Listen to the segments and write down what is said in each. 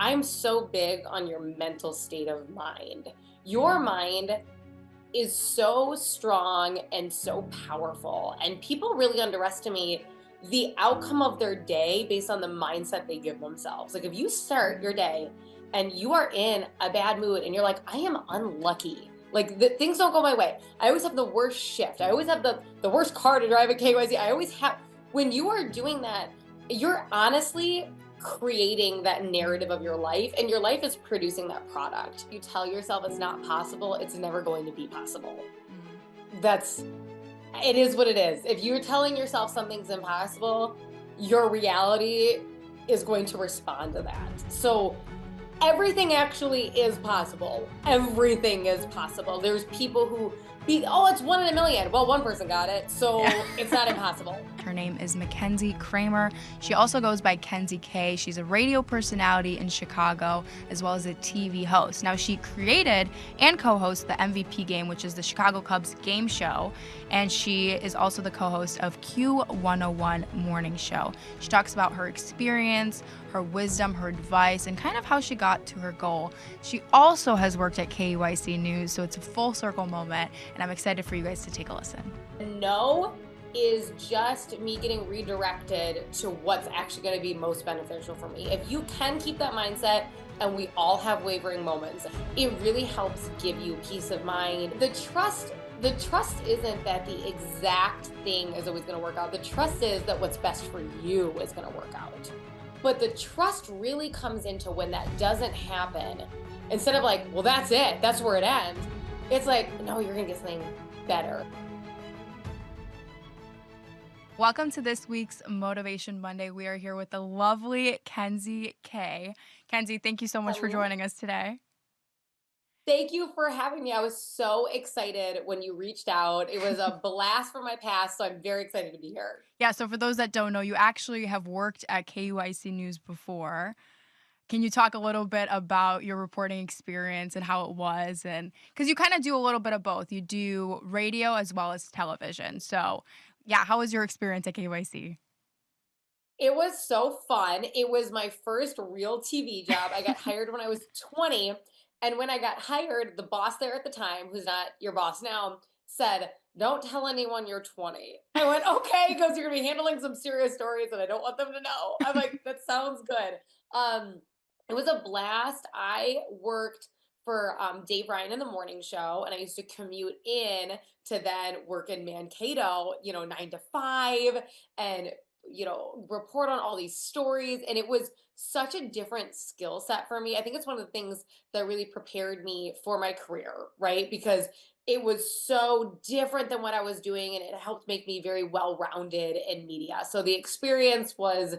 I'm so big on your mental state of mind. Your mind is so strong and so powerful, and people really underestimate the outcome of their day based on the mindset they give themselves. Like if you start your day and you are in a bad mood and you're like, I am unlucky. Like things don't go my way. I always have the worst shift. I always have the worst car to drive at KYC. I always have, when you are doing that, you're honestly creating that narrative of your life, and your life is producing that product. You tell yourself it's not possible, it's never going to be possible. That's, it is what it is. If you're telling yourself something's impossible, your reality is going to respond to that. So everything actually is possible. Everything is possible. There's people who it's 1 in a million. Well, one person got it, so it's not impossible. Her name is Makenzie Kramer. She also goes by Kenzie K. She's a radio personality in Chicago, as well as a TV host. Now, she created and co-hosts the MVP game, which is the Chicago Cubs game show, and she is also the co-host of Q101 Morning Show. She talks about her experience, her wisdom, her advice, and kind of how she got to her goal. She also has worked at KEYC News, so it's a full circle moment, and I'm excited for you guys to take a listen. No is just me getting redirected to what's actually going to be most beneficial for me. If you can keep that mindset, and we all have wavering moments, it really helps give you peace of mind. The trust isn't that the exact thing is always going to work out. The trust is that what's best for you is going to work out. But the trust really comes into when that doesn't happen. Instead of like, well, that's it, that's where it ends. It's like, no, you're going to get something better. Welcome to this week's Motivation Monday. We are here with the lovely Kenzie K. Kenzie, thank you so much for joining us today. Thank you for having me. I was so excited when you reached out. It was a blast from my past, so I'm very excited to be here. Yeah, so for those that don't know, you actually have worked at KEYC News before. Can you talk a little bit about your reporting experience and how it was? And because you kind of do a little bit of both. You do radio as well as television. So yeah, how was your experience at KYC? It was so fun. It was my first real TV job. I got hired when I was 20. And when I got hired, the boss there at the time, who's not your boss now, said, don't tell anyone you're 20. I went, okay, because you're going to be handling some serious stories and I don't want them to know. I'm like, that sounds good. It was a blast. I worked for Dave Ryan in the morning show, and I used to commute in to then work in Mankato, 9 to 5, and report on all these stories. And it was such a different skill set for me. I think it's one of the things that really prepared me for my career, right? Because it was so different than what I was doing, and it helped make me very well-rounded in media. So the experience was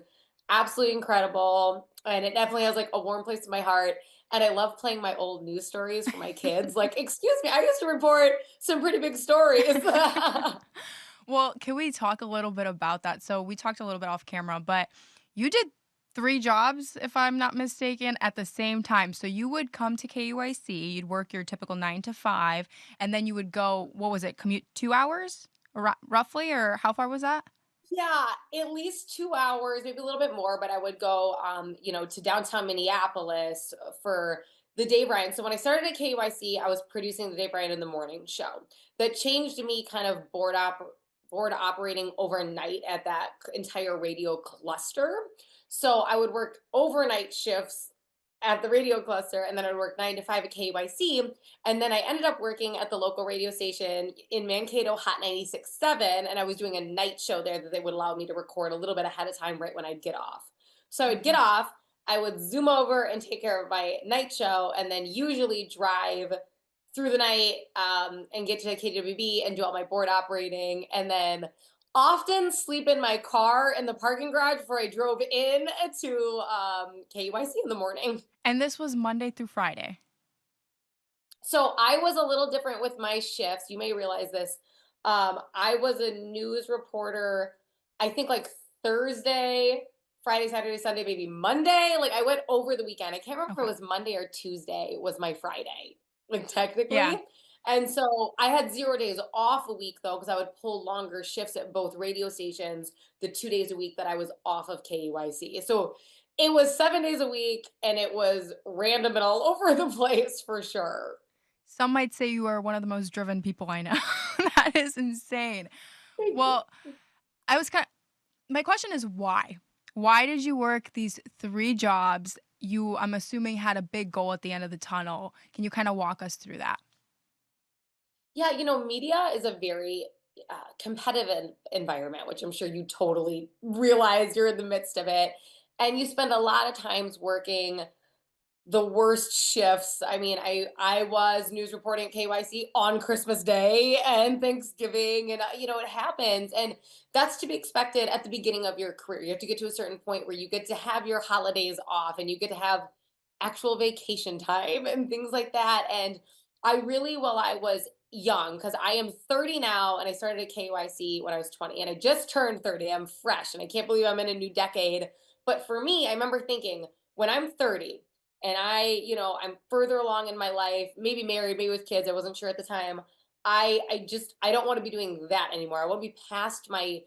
absolutely incredible, and it definitely has like a warm place in my heart. And I love playing my old news stories for my kids. Like, excuse me, I used to report some pretty big stories. Well, can we talk a little bit about that? So we talked a little bit off camera, but you did 3 jobs, if I'm not mistaken, at the same time. So you would come to KUIC, you'd work your typical 9 to 5, and then you would go, what was it, commute 2 hours roughly, or how far was that? Yeah, at least 2 hours, maybe a little bit more, but I would go, to downtown Minneapolis for the Dave Ryan. So when I started at KYC, I was producing the Dave Ryan in the morning show. That changed me kind of board operating overnight at that entire radio cluster. So I would work overnight shifts at the radio cluster, and then I'd work 9 to 5 at KYC. And then I ended up working at the local radio station in Mankato, Hot 96.7, and I was doing a night show there that they would allow me to record a little bit ahead of time right when I'd get off. So I'd get off, I would zoom over and take care of my night show, and then usually drive through the night and get to KWB and do all my board operating, and then often sleep in my car in the parking garage before I drove in to KUIC in the morning. And this was Monday through Friday. So I was a little different with my shifts. You may realize this. I was a news reporter, I think like Thursday, Friday, Saturday, Sunday, maybe Monday. Like I went over the weekend. I can't remember if it was Monday or Tuesday was my Friday, like technically. Yeah. And so I had 0 days off a week though, because I would pull longer shifts at both radio stations the 2 days a week that I was off of KUIC. So It was 7 days a week and it was random and all over the place for sure. Some might say you are one of the most driven people I know. That is insane. Thank you. Well, I was kind my question is why? Why did you work these 3 jobs? You, I'm assuming, had a big goal at the end of the tunnel. Can you kinda walk us through that? Yeah, media is a very competitive environment, which I'm sure you totally realize you're in the midst of it. And you spend a lot of times working the worst shifts. I mean, I was news reporting at KYC on Christmas Day and Thanksgiving, and it happens, and that's to be expected at the beginning of your career. You have to get to a certain point where you get to have your holidays off, and you get to have actual vacation time and things like that. And I really, while I was young, because I am 30 now, and I started at KYC when I was 20, and I just turned 30. I'm fresh, and I can't believe I'm in a new decade. But for me, I remember thinking, when I'm 30 and I'm further along in my life, maybe married, maybe with kids, I wasn't sure at the time. I don't want to be doing that anymore. I want to be past my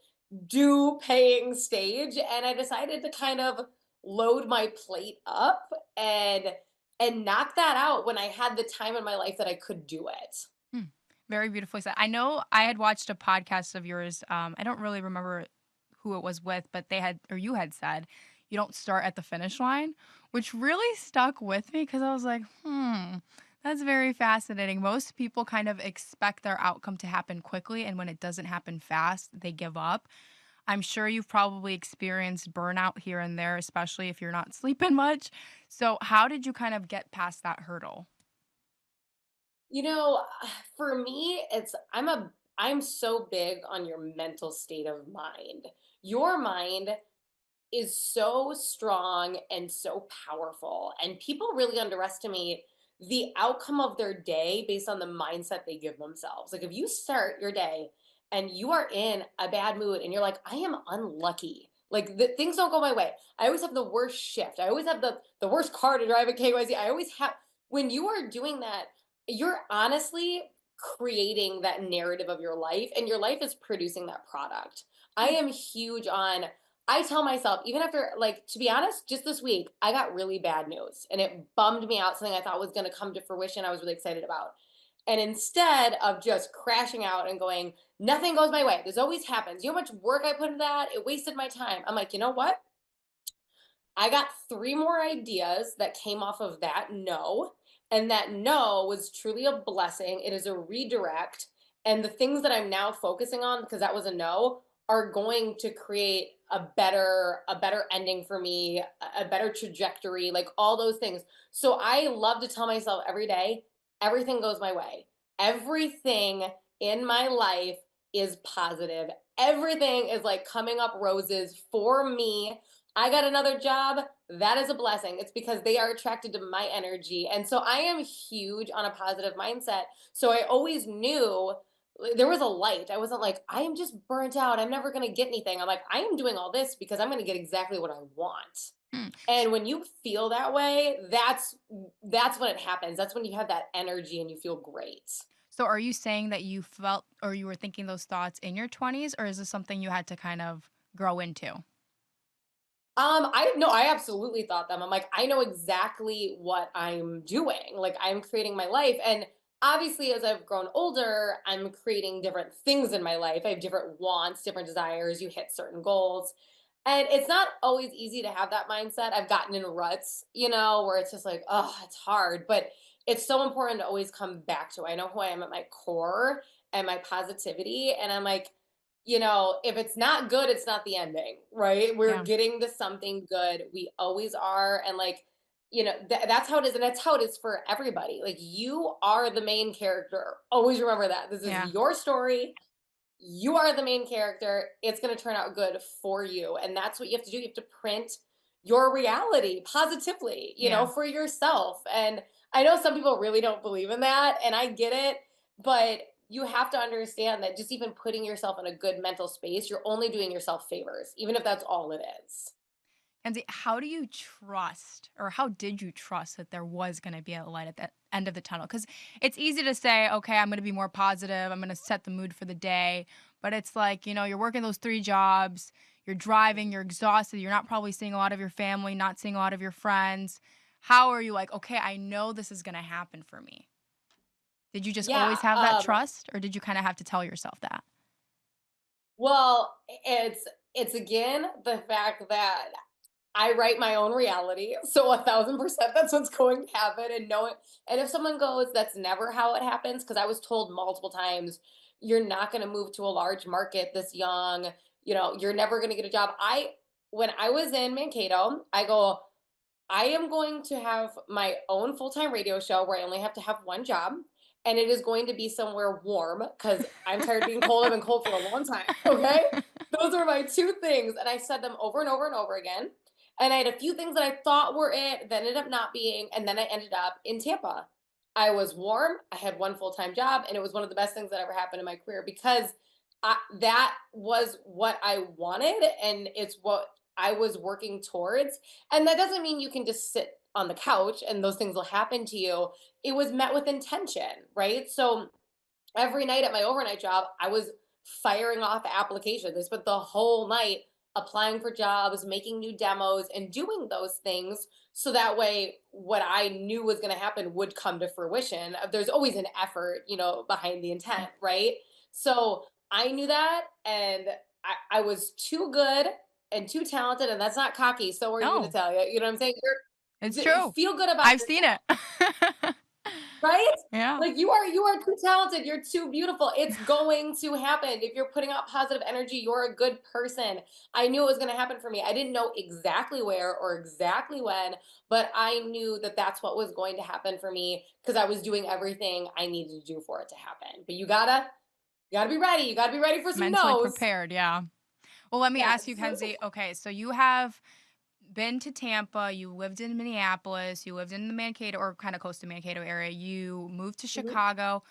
due paying stage, and I decided to kind of load my plate up and knock that out when I had the time in my life that I could do it. Hmm. Very beautifully said. I know I had watched a podcast of yours. I don't really remember who it was with, but they had, or you had said, you don't start at the finish line, which really stuck with me because I was like, that's very fascinating. Most people kind of expect their outcome to happen quickly, and when it doesn't happen fast, they give up. I'm sure you've probably experienced burnout here and there, especially if you're not sleeping much. So, how did you kind of get past that hurdle? You know, for me, I'm so big on your mental state of mind. Your mind is so strong and so powerful. And people really underestimate the outcome of their day based on the mindset they give themselves. Like if you start your day and you are in a bad mood and you're like, I am unlucky. Like things don't go my way. I always have the worst shift. I always have the worst car to drive at KYZ. I always have when you are doing that, you're honestly creating that narrative of your life and your life is producing that product. I am huge on I tell myself, even after, like, to be honest, just this week, I got really bad news and it bummed me out. Something I thought was going to come to fruition, I was really excited about. And instead of just crashing out and going, nothing goes my way, this always happens. You know how much work I put into that? It wasted my time. I'm like, you know what? I got 3 more ideas that came off of that no, and that no was truly a blessing. It is a redirect, and the things that I'm now focusing on, because that was a no, are going to create a better ending for me, a better trajectory, like all those things. So I love to tell myself every day, everything goes my way. Everything in my life is positive. Everything is like coming up roses for me. I got another job. That is a blessing. It's because they are attracted to my energy. And so I am huge on a positive mindset. So I always knew there was a light. I wasn't like, I am just burnt out. I'm never going to get anything. I'm like, I am doing all this because I'm going to get exactly what I want. Hmm. And when you feel that way, that's when it happens. That's when you have that energy and you feel great. So are you saying that you felt or you were thinking those thoughts in your 20s, or is this something you had to kind of grow into? I no, I absolutely thought them. I'm like, I know exactly what I'm doing. Like I'm creating my life. And obviously, as I've grown older, I'm creating different things in my life. I have different wants, different desires. You hit certain goals. And it's not always easy to have that mindset. I've gotten in ruts, where it's just like, oh, it's hard. But it's so important to always come back to. I know who I am at my core and my positivity. And I'm like, if it's not good, it's not the ending, right? We're Yeah. getting to something good. We always are. And like, that's how it is. And that's how it is for everybody. Like, you are the main character. Always remember that. This is Yeah. your story. You are the main character. It's going to turn out good for you. And that's what you have to do. You have to print your reality positively, Yeah. for yourself. And I know some people really don't believe in that, and I get it, but you have to understand that just even putting yourself in a good mental space, you're only doing yourself favors, even if that's all it is. And how do you trust, or how did you trust that there was going to be a light at the end of the tunnel? Because it's easy to say, okay, I'm going to be more positive. I'm going to set the mood for the day. But it's like, you're working those 3 jobs. you're driving, you're exhausted, you're not probably seeing a lot of your family, not seeing a lot of your friends. How are you like, okay, I know this is going to happen for me? Did you just Yeah. always have that trust, or did you kind of have to tell yourself that? Well, it's again the fact that I write my own reality. So 1,000% that's what's going to happen. And know it. And if someone goes, that's never how it happens, because I was told multiple times, you're not going to move to a large market this young, you're never going to get a job. When I was in Mankato, I go, I am going to have my own full-time radio show where I only have to have one job. And it is going to be somewhere warm because I'm tired of being cold. I've been cold for a long time. Okay. Those are my two things. And I said them over and over and over again. And I had a few things that I thought were it, that ended up not being. And then I ended up in Tampa. I was warm. I had one full-time job. And it was one of the best things that ever happened in my career because that was what I wanted. And it's what I was working towards. And that doesn't mean you can just sit on the couch and those things will happen to you. It was met with intention, right? So every night at my overnight job, I was firing off applications. I spent the whole night applying for jobs, making new demos, and doing those things. So that way, what I knew was going to happen would come to fruition. There's always an effort, behind the intent, right? So I knew that, and I was too good and too talented, and that's not cocky. So are you to No, tell you? You know what I'm saying? it's true. Feel good about I've seen yourself. it. Right? Yeah. Like you are too talented, you're too beautiful. It's going to happen. If you're putting out positive energy, you're a good person. I knew it was going to happen for me. I didn't know exactly where or exactly when, but I knew that that's what was going to happen for me because I was doing everything I needed to do for it to happen. But you got to be ready. You got to be ready for some Mentally no's. prepared, yeah. Well, let me ask you, Yes. Kenzie. Okay, so you have been to Tampa, you lived in Minneapolis, you lived in the Mankato or kind of close to Mankato area, you moved to Mhm. Chicago.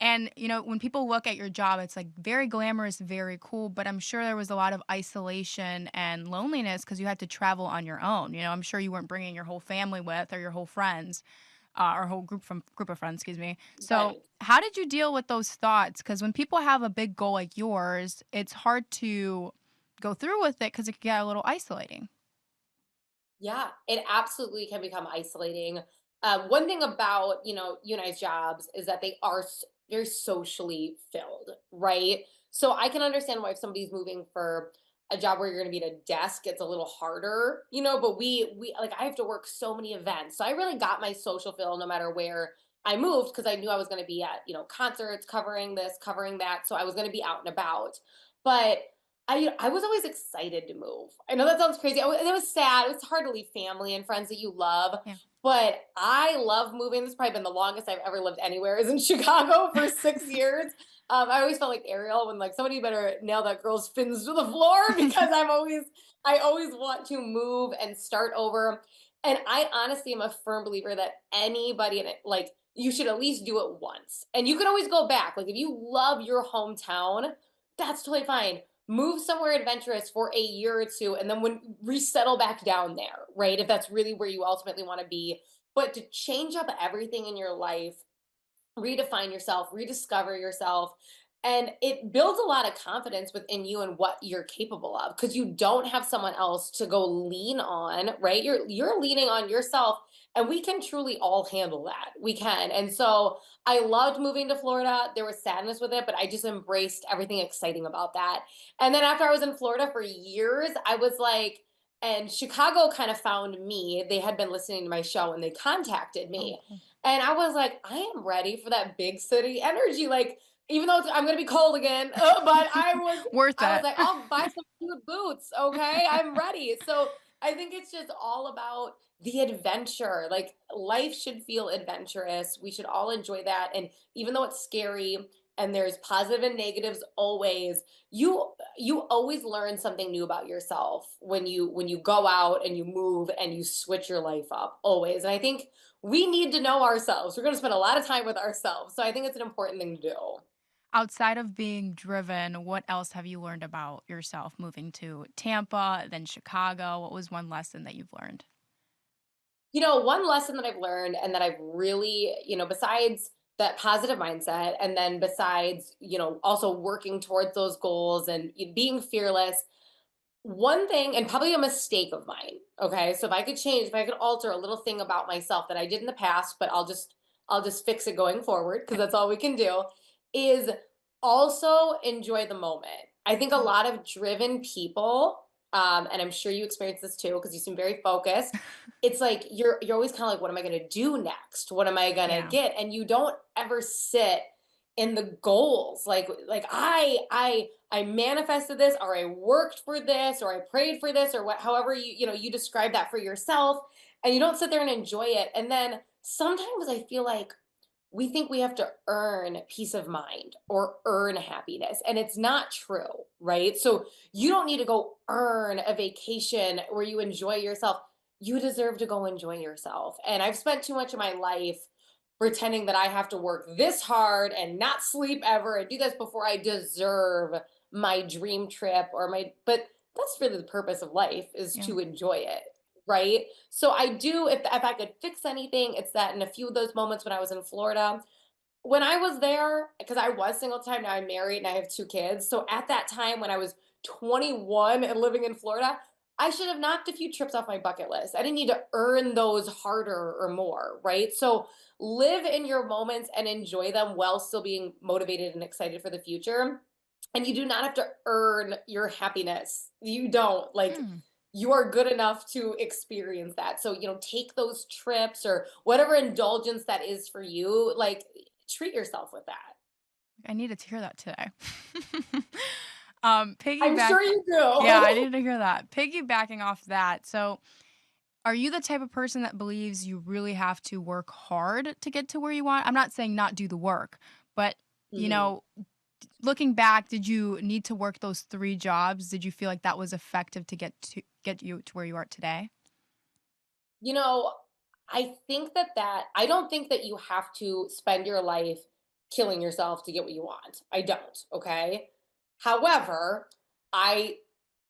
And, when people look at your job, it's like very glamorous, very cool, but I'm sure there was a lot of isolation and loneliness because you had to travel on your own. I'm sure you weren't bringing your whole family with or your whole friends, or whole group of friends, excuse me. So, Right. how did you deal with those thoughts? Because when people have a big goal like yours, it's hard to go through with it because it can get a little isolating. Yeah, it absolutely can become isolating. One thing about unionized jobs is that they are very socially filled, right? So I can understand why if somebody's moving for a job where you're going to be at a desk, it's a little harder, But we like I have to work so many events, so I really got my social fill no matter where I moved because I knew I was going to be at concerts, covering this, covering that, so I was going to be out and about. But I was always excited to move. I know that sounds crazy. It was sad. It was hard to leave family and friends that you love, Yeah. but I love moving. This has probably been the longest I've ever lived anywhere is in Chicago for 6 years. I always felt like Ariel when like somebody better nail that girl's fins to the floor because I always want to move and start over. And I honestly am a firm believer that anybody in it, like you should at least do it once. And you can always go back. Like if you love your hometown, that's totally fine. Move somewhere adventurous for a year or two and then when resettle back down there, right? If that's really where you ultimately want to be. But to change up everything in your life, redefine yourself, rediscover yourself. And it builds a lot of confidence within you and what you're capable of because you don't have someone else to go lean on, right? You're leaning on yourself and we can truly all handle that. We can. And so I loved moving to Florida. There was sadness with it, but I just embraced everything exciting about that. And then after I was in Florida for years, I was like, and Chicago kind of found me. They had been listening to my show and they contacted Oh, me. cool. And I was like, I am ready for that big city energy. Like, even though I'm gonna be cold again, but Worth I was it. like, I'll buy some cute boots. Okay, I'm ready. So I think it's just all about the adventure. Like life should feel adventurous. We should all enjoy that. And even though it's scary and there's positive and negatives always, you always learn something new about yourself when you go out and you move and you switch your life up always. And I think we need to know ourselves. We're going to spend a lot of time with ourselves. So I think it's an important thing to do. Outside of being driven, what else have you learned about yourself moving to Tampa, then Chicago? What was one lesson that you've learned? One lesson that I've learned and that I've really, besides that positive mindset, and then besides, also working towards those goals and being fearless, one thing, and probably a mistake of mine, okay? So if I could change, if I could alter a little thing about myself that I did in the past, but I'll just fix it going forward because Okay. that's all we can do, is also enjoy the moment. I think a Mm. lot of driven people, and I'm sure you experience this too because you seem very focused. It's like you're always kind of like, what am I gonna do next? What am I gonna Yeah. get? And you don't ever sit in the goals. Like I manifested this, or I worked for this, or I prayed for this, or what, however you describe that for yourself, and you don't sit there and enjoy it. And then sometimes I feel like we think we have to earn peace of mind or earn happiness, and it's not true, right? So you don't need to go earn a vacation where you enjoy yourself. You deserve to go enjoy yourself. And I've spent too much of my life pretending that I have to work this hard and not sleep ever and do this before I deserve my dream trip or my, but that's really the purpose of life, is Yeah. to enjoy it, right? So I do, if I could fix anything, it's that in a few of those moments when I was in Florida, when I was there, because I was single at the time, now I'm married and I have 2 kids. So at that time when I was 21 and living in Florida, I should have knocked a few trips off my bucket list. I didn't need to earn those harder or more, right? So live in your moments and enjoy them while still being motivated and excited for the future. And you do not have to earn your happiness. You don't. Like, Hmm. you are good enough to experience that. So, take those trips or whatever indulgence that is for you. Like, treat yourself with that. I needed to hear that today. I'm Piggyback. sure you Yeah, I do. needed to hear that. Piggybacking off that, so are you the type of person that believes you really have to work hard to get to where you want? I'm not saying not do the work, but you Mhm. know, looking back, did you need to work those 3 jobs? Did you feel like that was effective to get you to where you are today? You know, I think that I don't think that you have to spend your life killing yourself to get what you want. I don't, okay? However, I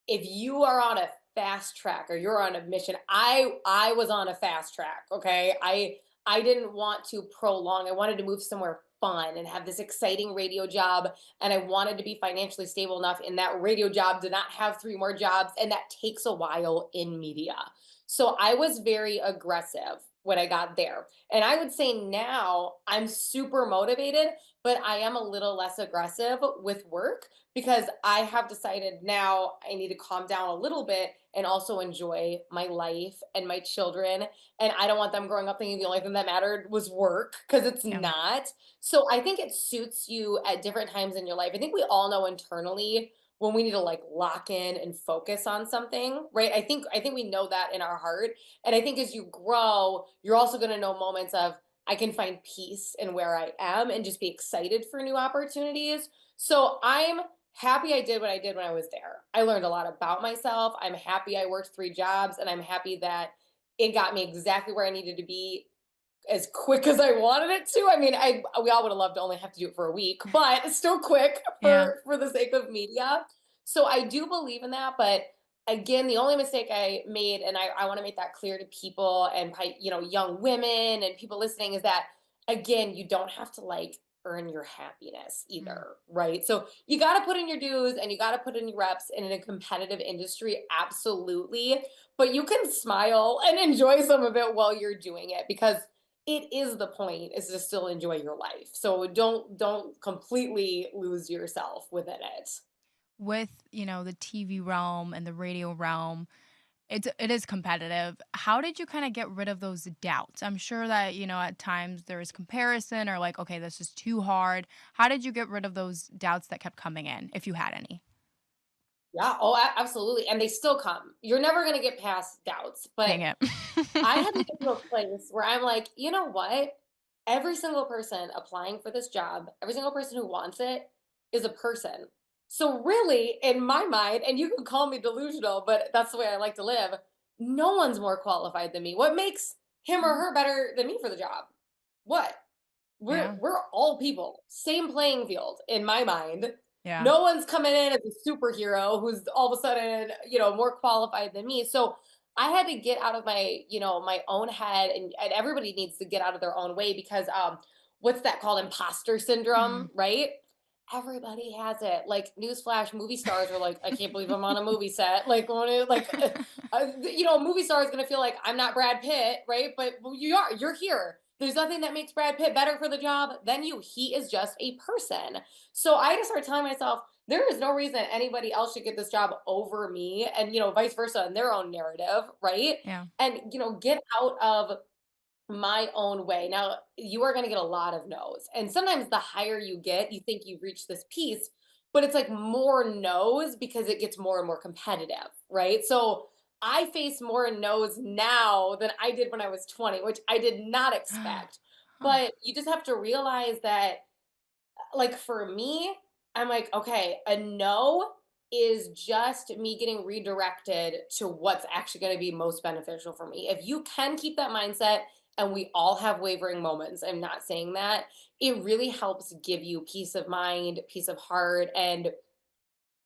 if you are on a fast track or you're on a mission, I was on a fast track, okay? I didn't want to prolong. I wanted to move somewhere fun and have this exciting radio job, and I wanted to be financially stable enough in that radio job to not have 3 more jobs, and that takes a while in media. So I was very aggressive when I got there. And I would say now I'm super motivated, but I am a little less aggressive with work because I have decided now I need to calm down a little bit and also enjoy my life and my children. And I don't want them growing up thinking the only thing that mattered was work, because it's Yeah. not. So I think it suits you at different times in your life. I think we all know internally when we need to like lock in and focus on something, right? I think we know that in our heart. And I think as you grow, you're also going to know moments of I can find peace in where I am and just be excited for new opportunities. So I'm happy I did what I did when I was there. I learned a lot about myself. I'm happy I worked 3 jobs, and I'm happy that it got me exactly where I needed to be as quick as I wanted it to. I mean, we all would have loved to only have to do it for a week, but it's still quick Yeah. for the sake of media. So I do believe in that, but again, the only mistake I made, and I want to make that clear to people and young women and people listening, is that again, you don't have to like earn your happiness Mm. either, right? So you got to put in your dues and you got to put in your reps, and in a competitive industry, absolutely. But you can smile and enjoy some of it while you're doing it, because it is the point, is to still enjoy your life. So don't completely lose yourself within it. With, the TV realm and the radio realm, it is competitive. How did you kinda get rid of those doubts? I'm sure that, at times there is comparison or like, "Okay, this is too hard." How did you get rid of those doubts that kept coming in, if you had any? Yeah, oh, absolutely. And they still come. You're never going to get past doubts. But Dang it. I had to get to a place where I'm like, you know what? Every single person applying for this job, every single person who wants it is a person. So, really, in my mind, and you can call me delusional, but that's the way I like to live, no one's more qualified than me. What makes him or Mm, her better than me for the job? What? We're yeah, we're all people, same playing field in my mind. yeah. No one's coming in as a superhero who's all of a sudden, more qualified than me. So I had to get out of my own head, and everybody needs to get out of their own way, because what's that called? Imposter Mhm. syndrome, right? Everybody has it. Like, newsflash, movie stars are like, I can't believe I'm on a movie set. Like, when it, like, a movie star is gonna feel like I'm not Brad Pitt, right? But well, you are. You're here. There's nothing that makes Brad Pitt better for the job than you. He is just a person. So I just started telling myself there is no reason anybody else should get this job over me, and vice versa in their own narrative, right? Yeah. And get out of my own way. Now, you are going to get a lot of no's. And sometimes the higher you get, you think you've reached this piece, but it's like more no's because it gets more and more competitive, right? So I face more no's now than I did when I was 20, which I did not expect. Huh. But you just have to realize that, like, for me, I'm like, okay, a no is just me getting redirected to what's actually going to be most beneficial for me. If you can keep that mindset, and we all have wavering moments, I'm not saying that, it really helps give you peace of mind, peace of heart. And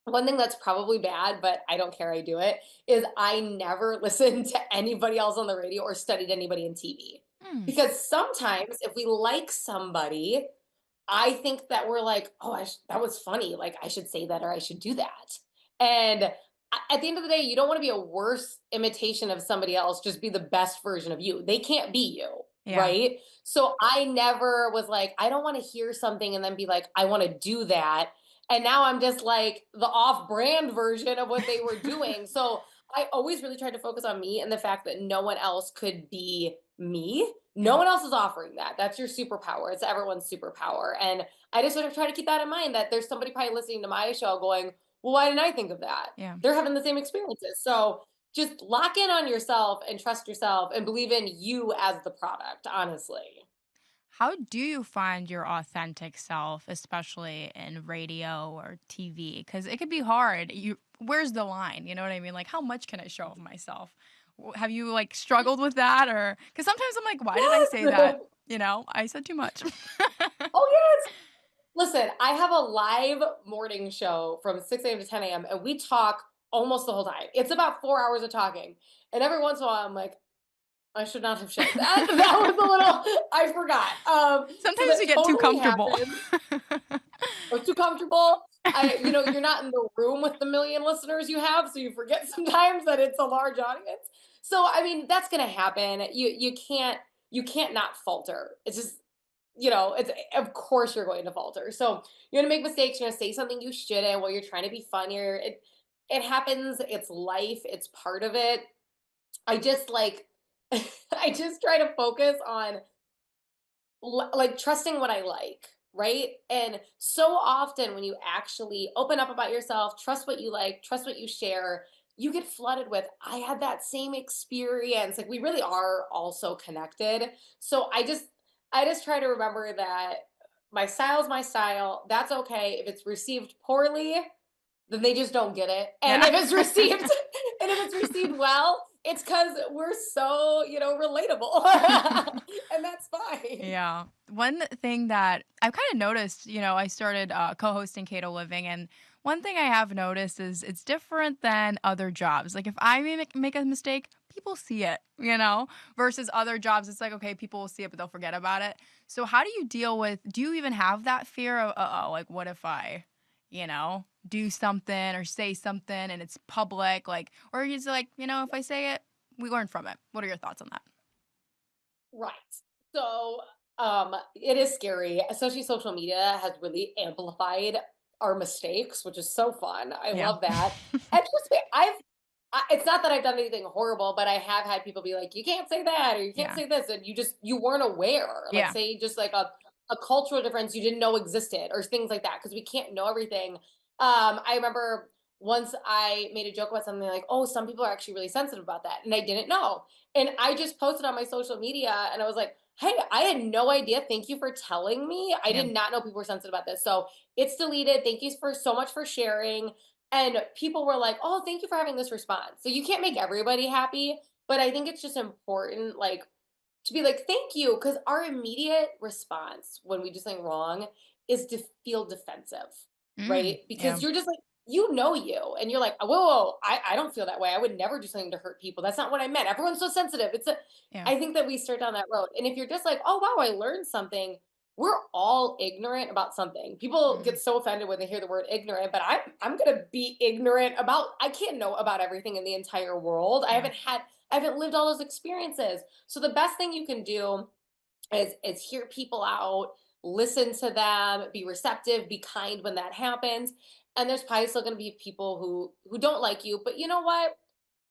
one thing that's probably bad, but I don't care, I do it, is I never listened to anybody else on the radio or studied anybody in TV. Hmm. Because sometimes if we like somebody, I think that we're like, "Oh, that was funny. Like, I should say that or I should do that." And at the end of the day, you don't want to be a worse imitation of somebody else. Just be the best version of you. They can't be you, Yeah. right? So I never was like, I don't want to hear something and then be like, I want to do that. And now I'm just like the off brand version of what they were doing. So I always really tried to focus on me and the fact that no one else could be me. No Yeah. one else is offering that. That's your superpower. It's everyone's superpower. And I just sort of try to keep that in mind that there's somebody probably listening to my show going, well, why didn't I think of that? Yeah. They're having the same experiences. So just lock in on yourself and trust yourself and believe in you as the product, honestly. How do you find your authentic self, especially in radio or TV? Because it could be hard. Where's the line? You know what I mean? Like, how much can I show of myself? Have you like struggled with that, or because sometimes I'm like, why did I say that? Yes. I said too much. Oh, yes. Listen, I have a live morning show from 6 a.m. to 10 a.m. and we talk almost the whole time. It's about 4 hours of talking. And every once in a while, I'm like, I should not have shared that. That was a little, I forgot. So Sometimes that you get too totally comfortable. happens. Or too comfortable. You're not in the room with the million listeners you have, so you forget sometimes that it's a large audience. So I mean, that's gonna happen. You can't not falter. It's just it's of course you're going to falter. So you're gonna make mistakes. You're gonna say something you shouldn't while you're trying to be funnier. It happens. It's life. It's part of it. I just like I just try to focus on like trusting what I like, right? And so often when you actually open up about yourself, trust what you like, trust what you share, you get flooded with, I had that same experience. Like we really are all so connected. So I just try to remember that my style is my style. That's okay. If it's received poorly, then they just don't get it. And Yeah. if it's received and if it's received well, it's because we're so, relatable. And that's fine. Yeah. One thing that I've kind of noticed, I started co-hosting Cato Living, and one thing I have noticed is it's different than other jobs. Like if I make a mistake, people see it, versus other jobs, it's like, okay, people will see it, but they'll forget about it. So how do you deal with, do you even have that fear of, uh-oh, like what if I, do something or say something and it's public, like, or are you just like, if I say it, we learn from it. What are your thoughts on that? Right. So, it is scary, especially social media has really amplified our mistakes, which is so fun. I Yeah. love that. And trust me, it's not that I've done anything horrible, but I have had people be like, "You can't say that," or "You can't Yeah. say this," and you weren't aware. Like, Yeah. say, just like a cultural difference you didn't know existed, or things like that, because we can't know everything. I remember once I made a joke about something like, "Oh, some people are actually really sensitive about that," and I didn't know. And I just posted on my social media and I was like, hey, I had no idea. Thank you for telling me. I Yeah. did not know people were sensitive about this. So it's deleted. Thank you for so much for sharing. And people were like, oh, thank you for having this response. So you can't make everybody happy, but I think it's just important, like, to be like, thank you. Because our immediate response when we do something wrong is to feel defensive, Mm, right? yeah. Because you're just like, you know you, and you're like, whoa, whoa, I don't feel that way. I would never do something to hurt people. That's not what I meant. Everyone's so sensitive. Yeah. I think that we start down that road. And if you're just like, oh, wow, I learned something, we're all ignorant about something. People Mm, get so offended when they hear the word ignorant, but I'm gonna be ignorant about, I can't know about everything in the entire world. yeah. I haven't lived all those experiences. So the best thing you can do is hear people out, listen to them, be receptive, be kind when that happens. And there's probably still going to be people who don't like you, but you know what?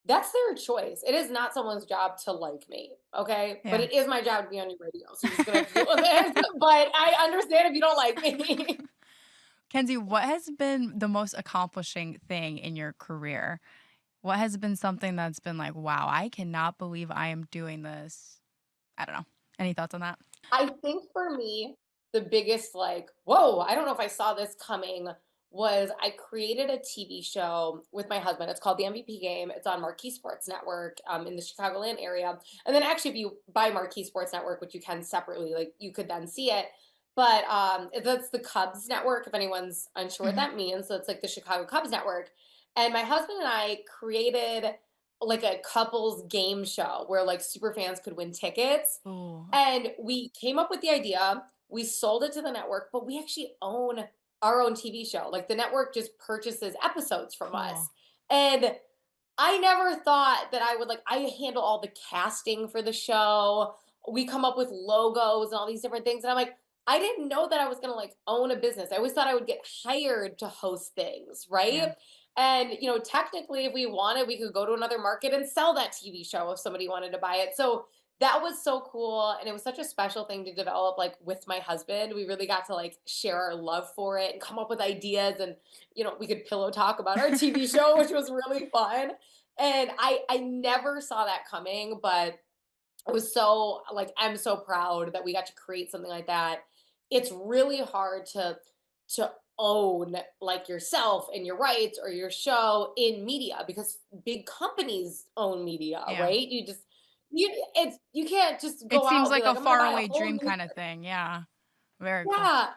That's their choice. It is not someone's job to like me, okay? But Yeah. it is my job to be on your radio. So you're just gonna have to deal with it. But I understand if you don't like me. Kenzie, what has been the most accomplishing thing in your career? What has been something that's been like, wow, I cannot believe I am doing this? I don't know. Any thoughts on that? I think for me, the biggest like, whoa, I don't know if I saw this coming was I created a TV show with my husband. It's called The MVP Game. It's on Marquee Sports Network in the Chicagoland area. And then actually, if you buy Marquee Sports Network, which you can separately, like you could then see it. But that's the Cubs network, if anyone's unsure what Mhm. that means. So it's like the Chicago Cubs network. And my husband and I created like a couples game show where like super fans could win tickets, Ooh, and we came up with the idea, we sold it to the network, but we actually own our own TV show. Like the network just purchases episodes from us. cool. And I never thought that I would like, I handle all the casting for the show. We come up with logos and all these different things. And I'm like, I didn't know that I was gonna like own a business. I always thought I would get hired to host things, Yeah. right? And technically, if we wanted, we could go to another market and sell that TV show if somebody wanted to buy it. So that was so cool. And it was such a special thing to develop like with my husband. We really got to like share our love for it and come up with ideas. And we could pillow talk about our TV show, which was really fun. And I never saw that coming, but I was so like, I'm so proud that we got to create something like that. It's really hard to own like yourself and your rights or your show in media because big companies own media, Yeah. right? You can't just It go out seems and be like like, a I'm gonna buy a faraway whole dream new. kind of thing. Yeah. Very cool. Yeah.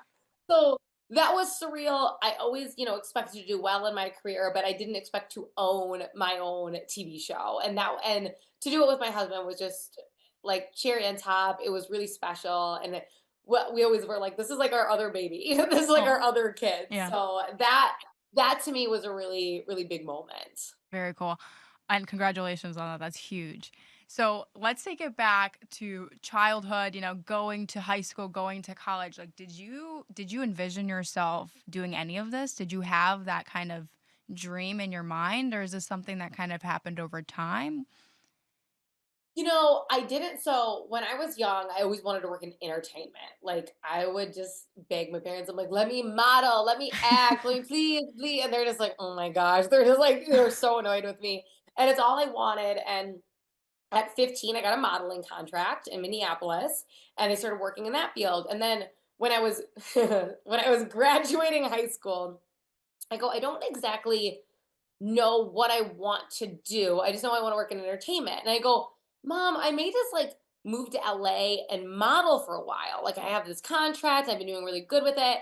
So that was surreal. I always, expected to do well in my career, but I didn't expect to own my own TV show. And to do it with my husband was just like cherry on top. It was really special. And what we always were like, this is like our other baby. This is like Oh, our other kid. yeah. So that to me was a really, really big moment. Very cool. And congratulations on that. That's huge. So let's take it back to childhood, going to high school, going to college. Like, did you envision yourself doing any of this? Did you have that kind of dream in your mind? Or is this something that kind of happened over time? I didn't. So when I was young, I always wanted to work in entertainment. Like I would just beg my parents, I'm like, let me model, let me act, let me please, please. And they're just like, oh my gosh. They're just like, they're so annoyed with me. And it's all I wanted. And at 15, I got a modeling contract in Minneapolis and I started working in that field. And then when I was when I was graduating high school, I go, I don't exactly know what I want to do. I just know I want to work in entertainment. And I go, Mom, I may just like move to LA and model for a while. Like I have this contract, I've been doing really good with it.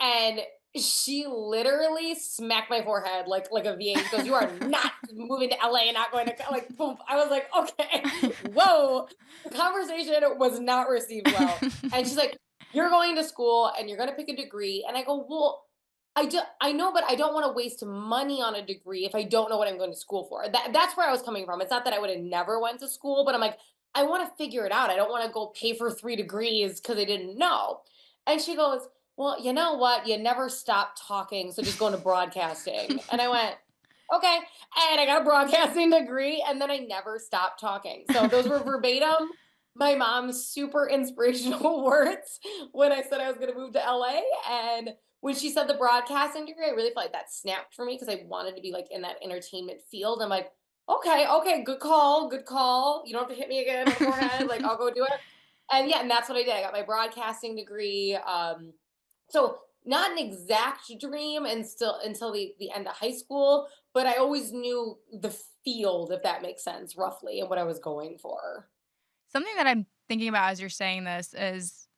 And she literally smacked my forehead like a VA. She goes, "You are not moving to LA and not going to like boom." I was like, "Okay, whoa." The conversation was not received well, and she's like, "You're going to school and you're going to pick a degree." And I go, "Well, I know, but I don't want to waste money on a degree if I don't know what I'm going to school for." That's where I was coming from. It's not that I would have never went to school, but I'm like, I want to figure it out. I don't want to go pay for 3 degrees because I didn't know. And she goes, well, you know what? You never stop talking, so just go into broadcasting. And I went, okay. And I got a broadcasting degree, and then I never stopped talking. So those were verbatim my mom's super inspirational words when I said I was going to move to LA. And when she said the broadcasting degree, I really felt like that snapped for me because I wanted to be like in that entertainment field. I'm like, okay, okay, good call, good call. You don't have to hit me again on the forehead. Like, I'll go do it. And yeah, and that's what I did. I got my broadcasting degree. So not an exact dream and still until the end of high school, but I always knew the field, if that makes sense, roughly, and what I was going for. Something that I'm thinking about as you're saying this is,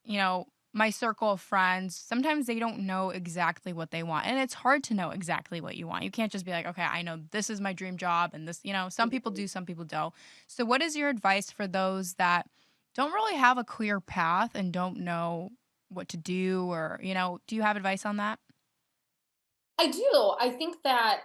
my circle of friends, sometimes they don't know exactly what they want. And it's hard to know exactly what you want. You can't just be like, okay, I know this is my dream job and this, some people Mhm. do, some people don't. So, what is your advice for those that don't really have a clear path and don't know? what to do, or, do you have advice on that? I do. I think that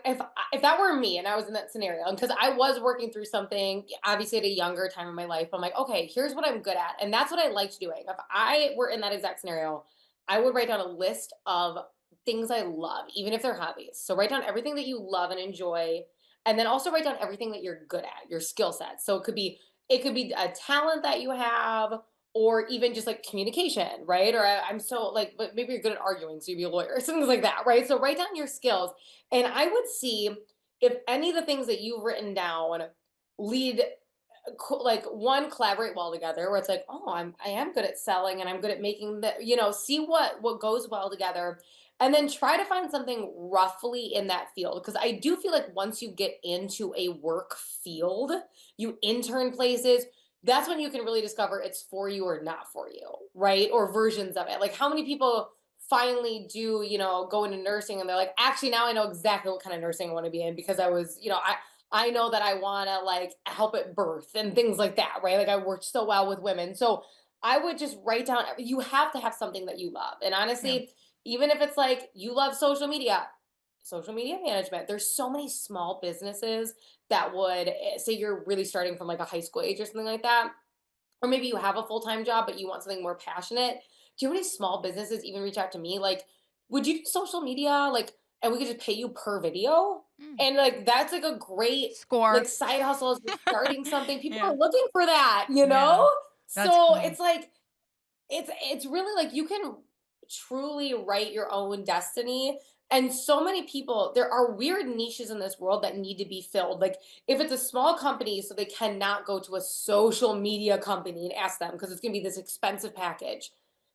if that were me and I was in that scenario, and because I was working through something, obviously at a younger time in my life, I'm like, okay, here's what I'm good at, and that's what I liked doing. If I were in that exact scenario, I would write down a list of things I love, even if they're hobbies. So write down everything that you love and enjoy, and then also write down everything that you're good at, your skill set. So it could be a talent that you have, or even just like communication, right? Or I'm so like, but maybe you're good at arguing, so you'd be a lawyer, something like that, right? So write down your skills, and I would see if any of the things that you've written down lead, like, one, collaborate well together, where it's like, oh, I am good at selling, and I'm good at making the, see what goes well together, and then try to find something roughly in that field, because I do feel like once you get into a work field, you intern places, that's when you can really discover it's for you or not for you, right? Or versions of it. Like, how many people finally do, go into nursing and they're like, actually, now I know exactly what kind of nursing I want to be in, because I was, I know that I want to like help at birth and things like that, right? Like, I worked so well with women. So I would just write down, you have to have something that you love. And Yeah. honestly, even if it's like you love social media management, there's so many small businesses that would, say you're really starting from like a high school age or something like that, or maybe you have a full-time job but you want something more passionate. Do you know how many small businesses even reach out to me like, would you do social media, like, and we could just pay you per video? Mm. And like, that's like a great Score. like side hustle as you're starting something. People are Yeah. looking for that, Yeah. That's so cool. it's like, it's really like you can truly write your own destiny. And so many people, there are weird niches in this world that need to be filled. Like, if it's a small company, so they cannot go to a social media company and ask them because it's going to be this expensive package.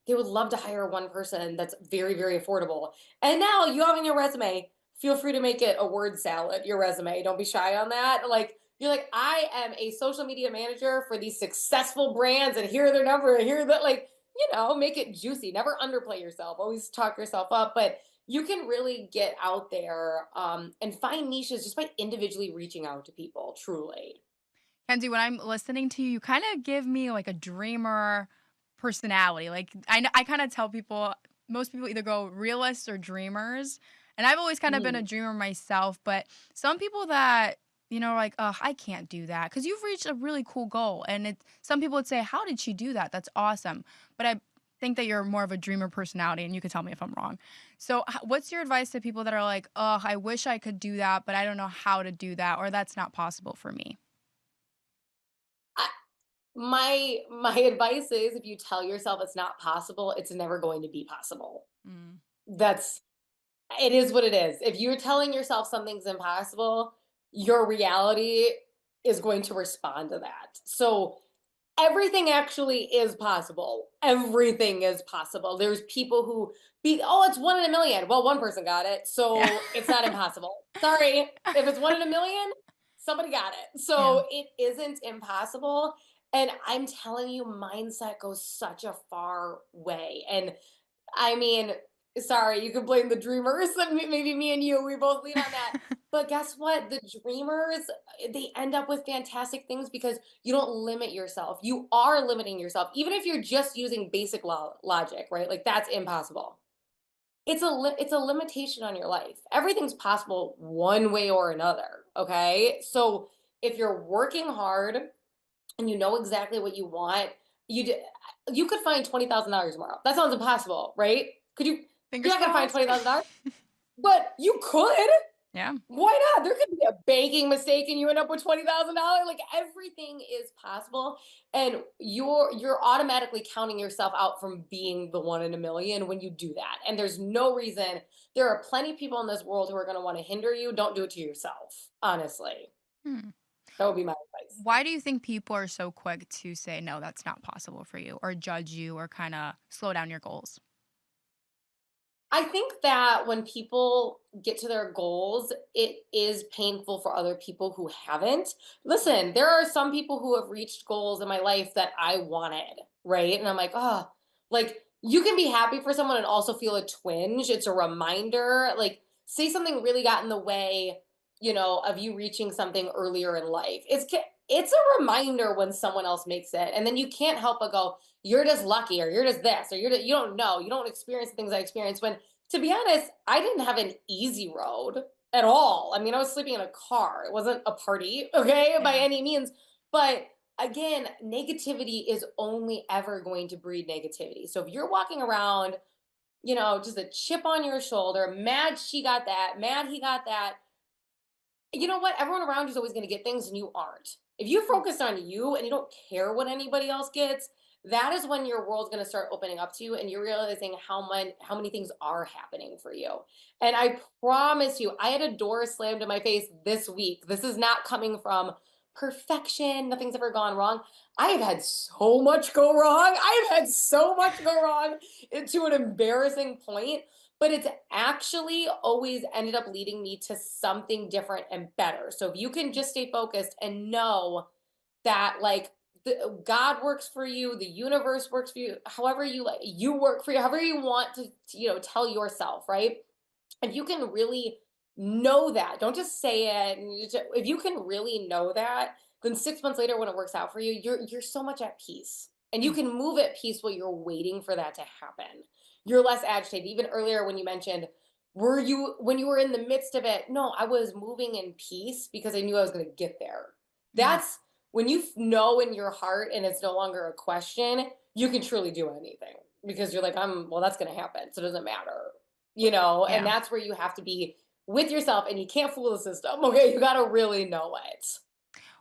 They would love to hire one person that's very, very affordable. And now you have on your resume, feel free to make it a word salad, your resume. Don't be shy on that. Like, you're like, I am a social media manager for these successful brands, and here are their number, and here are the, like, make it juicy. Never underplay yourself. Always talk yourself up. But you can really get out there, and find niches just by individually reaching out to people, truly. Kenzie, when I'm listening to you, you kind of give me like a dreamer personality. Like I kind of tell people, most people either go realists or dreamers, and I've always kind of been a Mhm. dreamer myself. But some people that are like, oh, I can't do that because you've reached a really cool goal, and some people would say, how did she do that? That's awesome. But I think that you're more of a dreamer personality, and you could tell me if I'm wrong. So, what's your advice to people that are like, oh, I wish I could do that, but I don't know how to do that, or that's not possible for me? I, my advice is, if you tell yourself it's not possible, it's never going to be possible. Mm. That's It is what it is. If you're telling yourself something's impossible, your reality is going to respond to that. So everything actually is possible. Everything is possible. There's people who oh, it's 1 in a million. Well, one person got it, Yeah. so it's not impossible. Sorry. If it's 1 in a million, somebody got it. Yeah. So it isn't impossible. And I'm telling you, mindset goes such a far way. And I mean, sorry, you can blame the dreamers. Maybe me and you, we both lean on that. But guess what? The dreamers, they end up with fantastic things because you don't limit yourself. You are limiting yourself, even if you're just using basic logic, right? Like, that's impossible. It's a limitation on your life. Everything's possible one way or another. Okay, so if you're working hard and you know exactly what you want, you d- you could find $20,000 tomorrow. That sounds impossible, right? Could you? You're Fingers not gonna find crossed. $20,000, but you could. Yeah. Why not? There could be a banking mistake and you end up with $20,000. Like, everything is possible, and you're automatically counting yourself out from being the 1 in a million when you do that. And there's no reason. There are plenty of people in this world who are going to want to hinder you. Don't do it to yourself. Honestly, Hmm. that would be my advice. Why do you think people are so quick to say, no, that's not possible for you, or judge you, or kind of slow down your goals? I think that when people get to their goals, it is painful for other people who haven't. Listen, there are some people who have reached goals in my life that I wanted, right? And I'm like, oh, like, you can be happy for someone and also feel a twinge. It's a reminder. Like, say something really got in the way. of you reaching something earlier in life. It's a reminder when someone else makes it, and then you can't help but go, "You're just lucky," or "You're just this," or you don't know, you don't experience the things I experienced." When, to be honest, I didn't have an easy road at all. I mean, I was sleeping in a car. It wasn't a party, okay, by Yeah. any means. But again, negativity is only ever going to breed negativity. So if you're walking around, just a chip on your shoulder, mad she got that, mad he got that, you know what? Everyone around you is always going to get things and you aren't. If you Mm. focus on you and you don't care what anybody else gets, that is when your world's going to start opening up to you and you're realizing how many things are happening for you. And I promise you, I had a door slammed in my face this week. This is not coming from perfection. Nothing's ever gone wrong. I have had so much go wrong. I've had so much go wrong to an embarrassing point, but it's actually always ended up leading me to something different and better. So if you can just stay focused and know that, like, God works for you, the universe works for you, however you like, you work for you, however you want to tell yourself, right? If you can really know that, don't just say it. And if you can really know that, then 6 months later, when it works out for you, you're so much at peace, and you Mm. can move at peace while you're waiting for that to happen. You're less agitated. Even earlier when you mentioned, were you when you were in the midst of it? No, I was moving in peace because I knew I was going to get there. Mm. That's when you know in your heart, and it's no longer a question. You can truly do anything because you're like, well, that's going to happen, so it doesn't matter, and Yeah. that's where you have to be with yourself, and you can't fool the system. Okay, you got to really know it.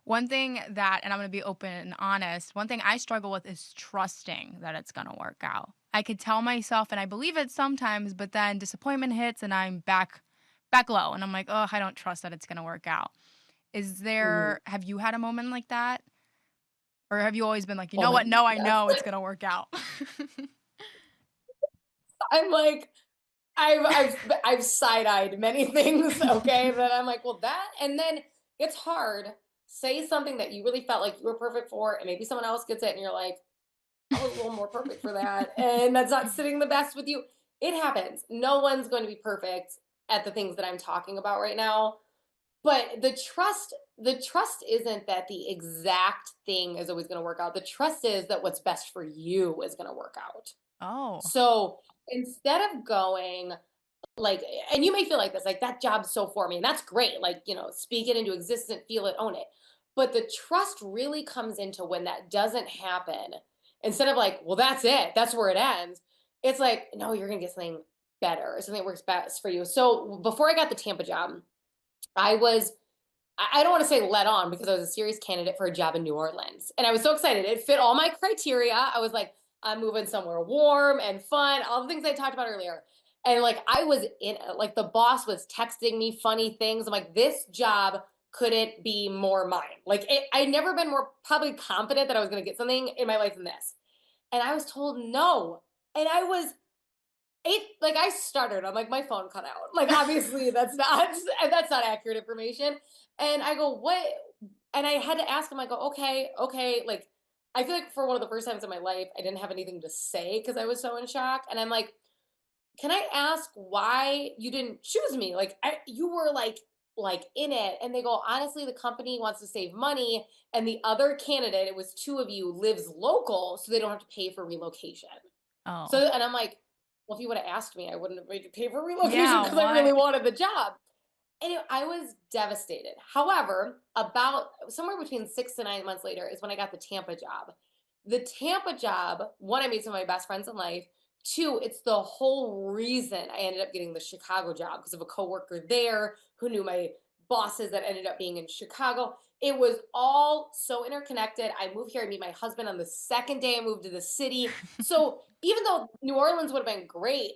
One thing that, and I'm going to be open and honest, one thing I struggle with is trusting that it's going to work out. I could tell myself, and I believe it sometimes, but then disappointment hits and I'm back low. And I'm like, oh, I don't trust that it's going to work out. Mhm. Have you had a moment like that? Or have you always been like, you Oh know my what? No, I yes. know it's going to work out. I'm like, I've side-eyed many things, okay, that I'm like, well, that, and then it's hard. Say something that you really felt like you were perfect for, and maybe someone else gets it, and you're like, I was a little more perfect for that, and that's not sitting the best with you. It happens. No one's going to be perfect at the things that I'm talking about right now. But the trust isn't that the exact thing is always going to work out. The trust is that what's best for you is going to work out. Oh, So instead of going, like, and you may feel like this, like, that job's so for me, and that's great. Like, speak it into existence, feel it, own it. But the trust really comes into when that doesn't happen. Instead of like, well, that's it, that's where it ends. It's like, no, you're gonna get something better, something that works best for you. So before I got the Tampa job, I was I don't want to say let on because I was a serious candidate for a job in New Orleans. And I was so excited. It fit all my criteria. I was like, I'm moving somewhere warm and fun, all the things I talked about earlier. And like, I was in it. Like, the boss was texting me funny things. I'm like, this job couldn't be more mine. Like, I'd never been more probably confident that I was going to get something in my life than this. And I was told no. And I was like, I stuttered. I'm like, my phone cut out. Like, obviously that's not accurate information. And I go, what? And I had to ask him. I go, okay, okay. Like, I feel like for one of the first times in my life, I didn't have anything to say because I was so in shock. And I'm like, can I ask why you didn't choose me? Like, you were like in it. And they go, honestly, the company wants to save money, and the other candidate, it was two of you, lives local, so they don't have to pay for relocation. So, oh, and I'm like, well, if you would have asked me, I wouldn't have made you pay for relocation yeah. because I really What? wanted the job. And I was devastated. However, about somewhere between 6 to 9 months later is when I got the Tampa job. The Tampa job, one, I made some of my best friends in life. Two, it's the whole reason I ended up getting the Chicago job because of a coworker there who knew my bosses that ended up being in Chicago. It was all so interconnected. I moved here. I meet my husband on the second day I moved to the city. So even though New Orleans would have been great,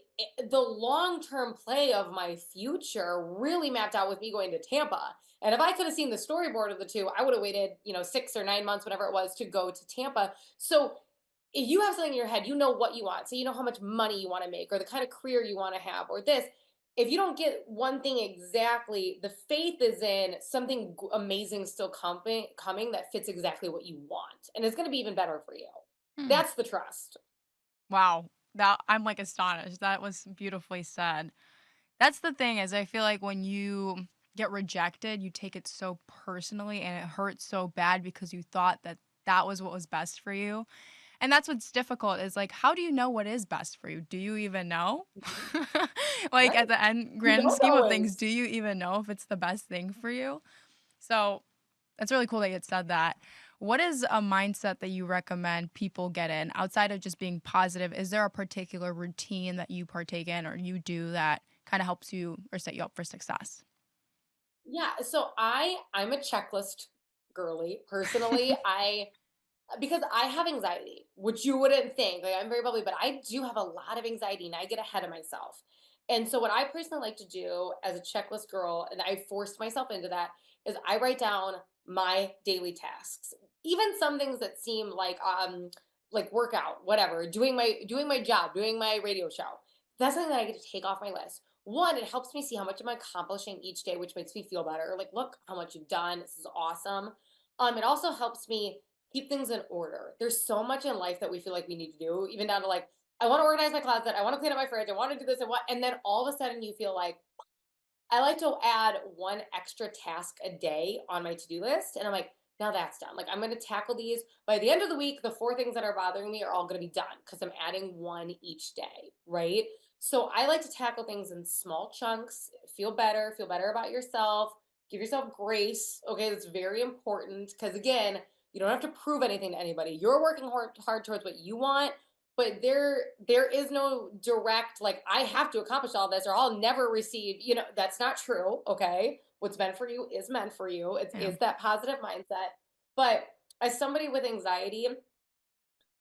the long term play of my future really mapped out with me going to Tampa. And if I could have seen the storyboard of the two, I would have waited, 6 or 9 months, whatever it was, to go to Tampa. So if you have something in your head, you know what you want. So you know how much money you want to make, or the kind of career you want to have, or this. If you don't get one thing exactly, the faith is in something amazing still coming that fits exactly what you want. And it's going to be even better for you. Hmm. That's the trust. Wow. That I'm like astonished. That was beautifully said. That's the thing is I feel like when you get rejected, you take it so personally and it hurts so bad because you thought that that was what was best for you. And that's what's difficult is like, how do you know what is best for you? Do you even know? Mhm. Like at Right. the end You grand don't scheme of things, always. do you even know if it's the best thing for you? So that's really cool that you had said that. What is a mindset that you recommend people get in outside of just being positive? Is there a particular routine that you partake in or you do that kind of helps you or set you up for success? Yeah, so I'm a checklist girly. Personally, I because I have anxiety, which you wouldn't think. Like I'm very bubbly, but I do have a lot of anxiety and I get ahead of myself. And so what I personally like to do as a checklist girl, and I forced myself into that, is I write down my daily tasks. Even some things that seem like workout, whatever, doing my job, doing my radio show. That's something that I get to take off my list. One, it helps me see how much I'm accomplishing each day, which makes me feel better. Like, look how much you've done. This is awesome. It also helps me keep things in order. There's so much in life that we feel like we need to do, even down to like, I want to organize my closet, I want to clean up my fridge, I want to do this and then all of a sudden you feel like I like to add one extra task a day on my to-do list. And I'm like, now that's done. Like I'm going to tackle these by the end of the week. The four things that are bothering me are all going to be done because I'm adding one each day. Right. So I like to tackle things in small chunks, feel better about yourself, give yourself grace. Okay. That's very important because again, you don't have to prove anything to anybody. You're working hard towards what you want, but there is no direct like I have to accomplish all this or I'll never receive, that's not true. Okay, what's meant for you is meant for you. It's Yeah. is that positive mindset. But as somebody with anxiety,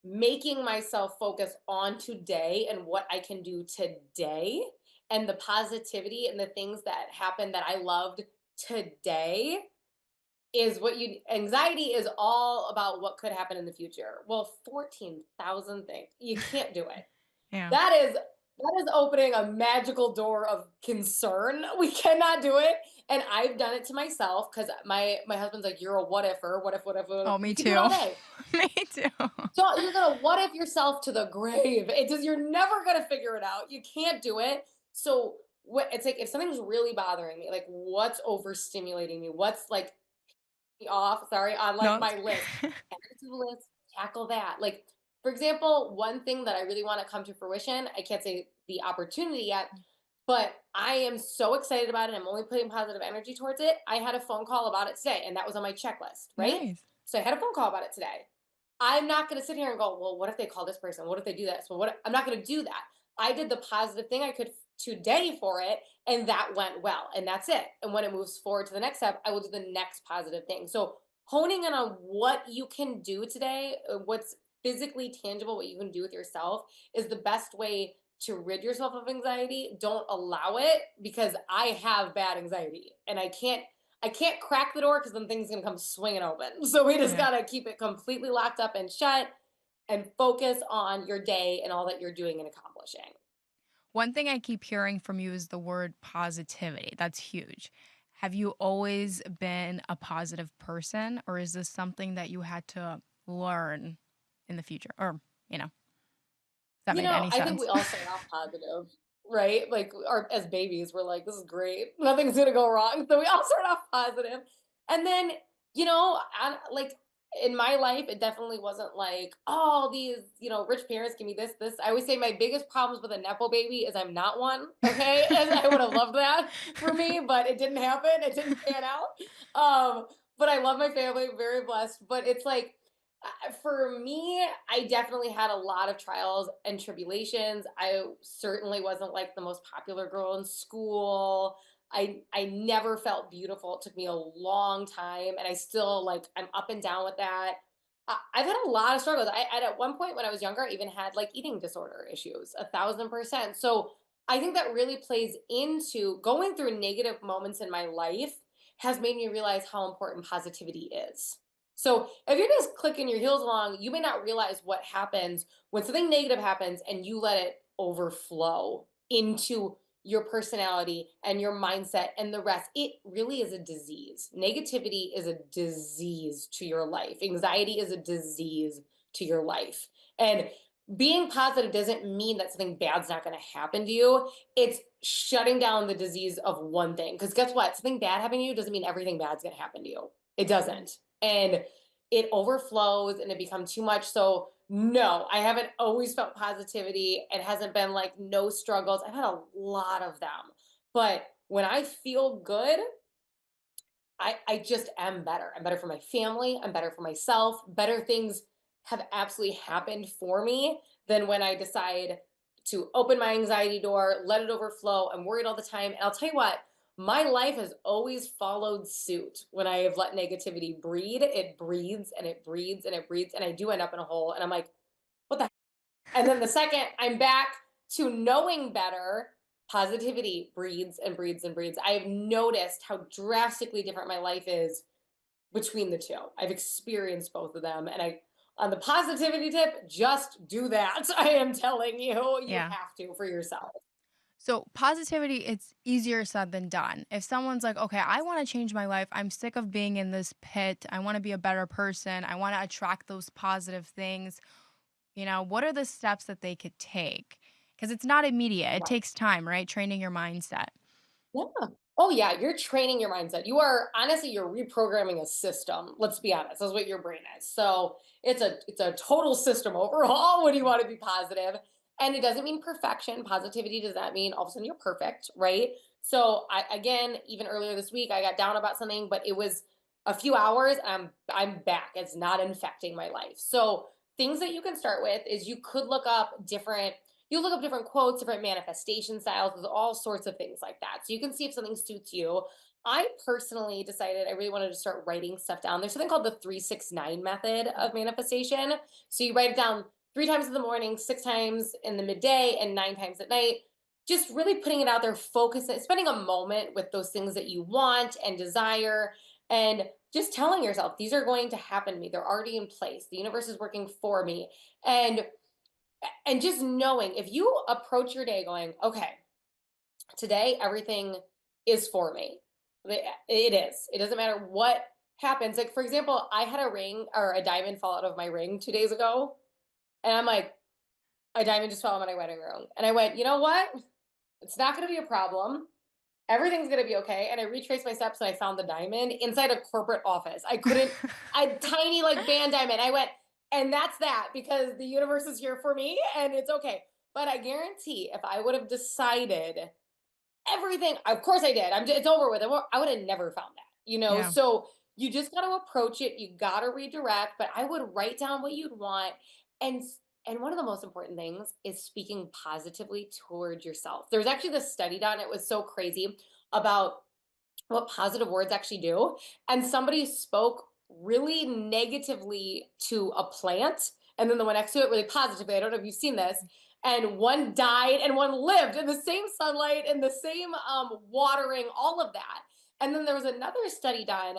making myself focus on today and what I can do today and the positivity and the things that happen that I loved today is what you anxiety is all about what could happen in the future. Well, 14,000 things. You can't do it. Yeah. That is opening a magical door of concern. We cannot do it. And I've done it to myself because my husband's like, you're a what ifer. What if Oh, me we could do it all too. day. Me too. So you're gonna what if yourself to the grave. You're never gonna figure it out. You can't do it. So what it's like if something's really bothering me, like what's overstimulating me, what's like me off, sorry, on No, like it's my list. Add it to the list, tackle that. Like, for example, one thing that I really want to come to fruition, I can't say the opportunity yet, but I am so excited about it. I'm only putting positive energy towards it. I had a phone call about it today, and that was on my checklist, right? nice. So I had a phone call about it today. I'm not going to sit here and go, well, what if they call this person? What if they do this? Well, I'm not going to do that. I did the positive thing I could today for it, and that went well, and that's it. And when it moves forward to the next step, I will do the next positive thing. So honing in on what you can do today, what's physically tangible, what you can do with yourself, is the best way to rid yourself of anxiety. Don't allow it because I have bad anxiety, and I can't crack the door because then things gonna come swinging open. So we just Yeah. gotta keep it completely locked up and shut and focus on your day and all that you're doing and accomplishing. One thing I keep hearing from you is the word positivity. That's huge. Have you always been a positive person, or is this something that you had to learn in the future? Or, does that make any I think we sense? all start off positive, right? Like as babies, we're like, this is great. Nothing's gonna go wrong. So we all start off positive. And then, like in my life, it definitely wasn't like, oh, these, rich parents give me this. I always say my biggest problems with a Nepo baby is I'm not one. Okay. And I would have loved that for me, but it didn't happen. It didn't pan out. But I love my family, very blessed. But it's like for me, I definitely had a lot of trials and tribulations. I certainly wasn't like the most popular girl in school. I never felt beautiful. It took me a long time, and I still like I'm up and down with that. I've had a lot of struggles. At one point when I was younger, I even had like eating disorder issues, 1,000%. So I think that really plays into going through negative moments in my life has made me realize how important positivity is. So if you're just clicking your heels along, you may not realize what happens when something negative happens and you let it overflow into your personality and your mindset and the rest. It really is a disease. Negativity is a disease to your life. Anxiety is a disease to your life. And being positive doesn't mean that something bad's not going to happen to you. It's shutting down the disease of one thing. Because guess what? Something bad happening to you doesn't mean everything bad's going to happen to you. It doesn't. And it overflows and it becomes too much. So, no, I haven't always felt positivity. It hasn't been like no struggles. I've had a lot of them. But when I feel good, I just am better. I'm better for my family. I'm better for myself. Better things have absolutely happened for me than when I decide to open my anxiety door, let it overflow. I'm worried all the time. And I'll tell you what, my life has always followed suit. When I have let negativity breed, it breeds and it breeds and it breeds. And I do end up in a hole. And I'm like, what the and then the second I'm back to knowing better, positivity breeds and breeds and breeds. I've noticed how drastically different my life is between the two. I've experienced both of them. And on the positivity tip, just do that. I am telling you, you Yeah. have to for yourself. So, positivity, it's easier said than done. If someone's like, okay, I want to change my life, I'm sick of being in this pit, I want to be a better person, I want to attract those positive things, what are the steps that they could take? Because it's not immediate, it takes time, right? Training your mindset. Yeah. Oh yeah, you're training your mindset. You are honestly you're reprogramming a system. Let's be honest. That's what your brain is. So it's a total system overhaul when you want to be positive. And it doesn't mean perfection. Positivity does not mean all of a sudden you're perfect, right? So I again, even earlier this week, I got down about something, but it was a few hours and I'm back. It's not infecting my life. So things that you can start with is you look up different quotes, different manifestation styles, there's all sorts of things like that. So you can see if something suits you. I personally decided I really wanted to start writing stuff down. There's something called the 369 method of manifestation. So you write it down 3 times in the morning, 6 times in the midday, and 9 times at night. Just really putting it out there, focusing, spending a moment with those things that you want and desire, and just telling yourself these are going to happen to me. They're already in place. The universe is working for me. And just knowing if you approach your day going, okay, today everything is for me. It is. It doesn't matter what happens. Like, for example, I had a ring or a diamond fall out of my ring 2 days ago. And I'm like, a diamond just fell out of my wedding ring. And I went, you know what? It's not going to be a problem. Everything's going to be okay. And I retraced my steps and I found the diamond inside a corporate office. A tiny like band diamond. I went, and that's that because the universe is here for me and it's okay. But I guarantee if I would have decided everything, of course I did. It's over with. I would have never found that. Yeah. So you just got to approach it. You got to redirect, but I would write down what you'd want. And, and one of the most important things is speaking positively towards yourself. There's actually this study done. It was so crazy about what positive words actually do. And somebody spoke really negatively to a plant, and then the one next to it really positively. I don't know if you've seen this. And one died and one lived in the same sunlight, in the same watering, all of that. And then there was another study done,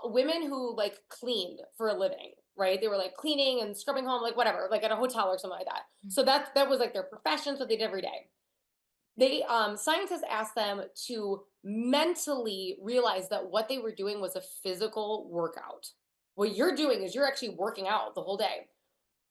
women who like cleaned for a living, right? They were like cleaning and scrubbing home, like whatever, like at a hotel or something like that. So that was like their professions, what they did every day. They Scientists asked them to mentally realize that what they were doing was a physical workout. What you're doing is you're actually working out the whole day.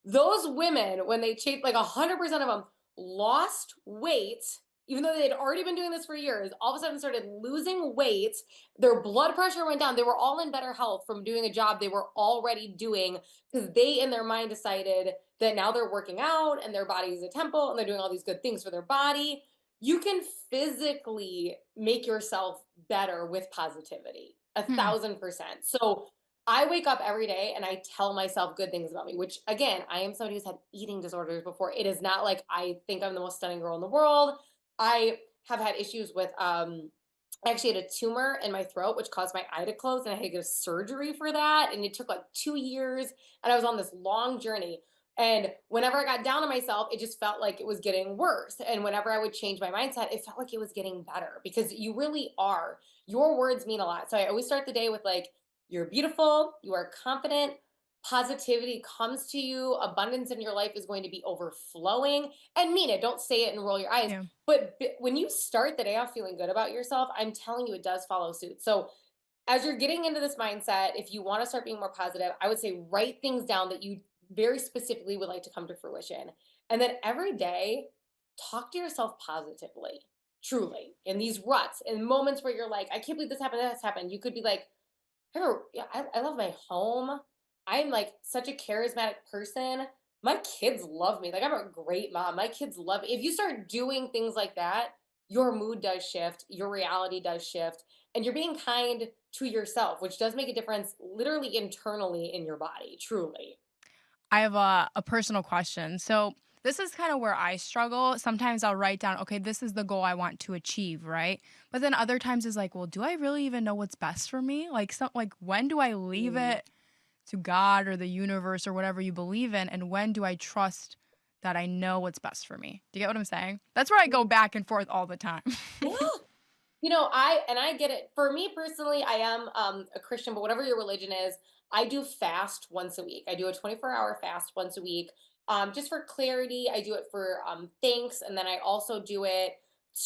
Those women, when they changed, like 100% of them lost weight, even though they had already been doing this for years, all of a sudden started losing weight. Their blood pressure went down. They were all in better health from doing a job they were already doing because they, in their mind, decided that now they're working out and their body is a temple and they're doing all these good things for their body. You can physically make yourself better with positivity, a Hmm. 1000%. So I wake up every day and I tell myself good things about me, which again, I am somebody who's had eating disorders before. It is not like I think I'm the most stunning girl in the world. I have had issues with I actually had a tumor in my throat which caused my eye to close and I had to get a surgery for that and it took like 2 years and I was on this long journey. And whenever I got down on myself, it just felt like it was getting worse. And whenever I would change my mindset, it felt like it was getting better because you really are. Your words mean a lot. So I always start the day with like, you're beautiful, you are confident, positivity comes to you, abundance in your life is going to be overflowing. And mean it, don't say it and roll your eyes. Yeah. But when you start the day off feeling good about yourself, I'm telling you, it does follow suit. So as you're getting into this mindset, if you want to start being more positive, I would say write things down that you very specifically would like to come to fruition. And then every day, talk to yourself positively. truly, in these ruts, in moments where you're like, I can't believe this happened, that's happened. You could be like, yeah, I love my home. I'm like such a charismatic person. My kids love me. Like I'm a great mom. My kids love me. If you start doing things like that, your mood does shift, your reality does shift, and you're being kind to yourself, which does make a difference literally internally in your body, truly. I have a personal question. So this is kind of where I struggle. Sometimes I'll write down, okay, this is the goal I want to achieve, right? But then other times it's like, well, do I really even know what's best for me? Like when do I leave Mm. it to God or the universe or whatever you believe in, and when do I trust that I know what's best for me? Do you get what I'm saying? That's where I go back and forth all the time. Yeah. I get it. For me personally, I am a Christian, but whatever your religion is, I do fast once a week. I do a 24-hour fast once a week. Just for clarity, I do it for thanks, and then I also do it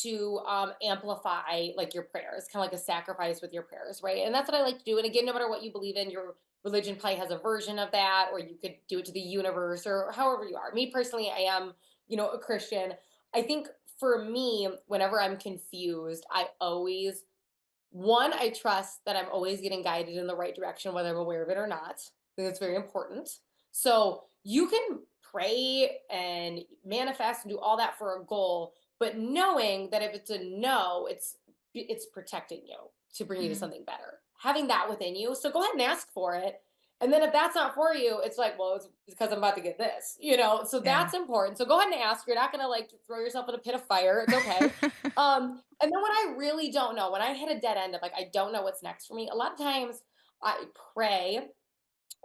to amplify like your prayers, kind of like a sacrifice with your prayers, right? And that's what I like to do. And again, no matter what you believe in, your religion probably has a version of that, or you could do it to the universe, or however you are. Me personally, I am, a Christian. I think for me, whenever I'm confused, I trust that I'm always getting guided in the right direction, whether I'm aware of it or not. I think that's very important. So you can pray and manifest and do all that for a goal, but knowing that if it's a no, it's protecting you to bring you to Mhm. something better. Having that within you. So go ahead and ask for it. And then if that's not for you, it's like, well, it's because I'm about to get this. So Yeah. that's important. So go ahead and ask. You're not gonna like throw yourself in a pit of fire. It's okay. And then when I really don't know, when I hit a dead end of like I don't know what's next for me, a lot of times I pray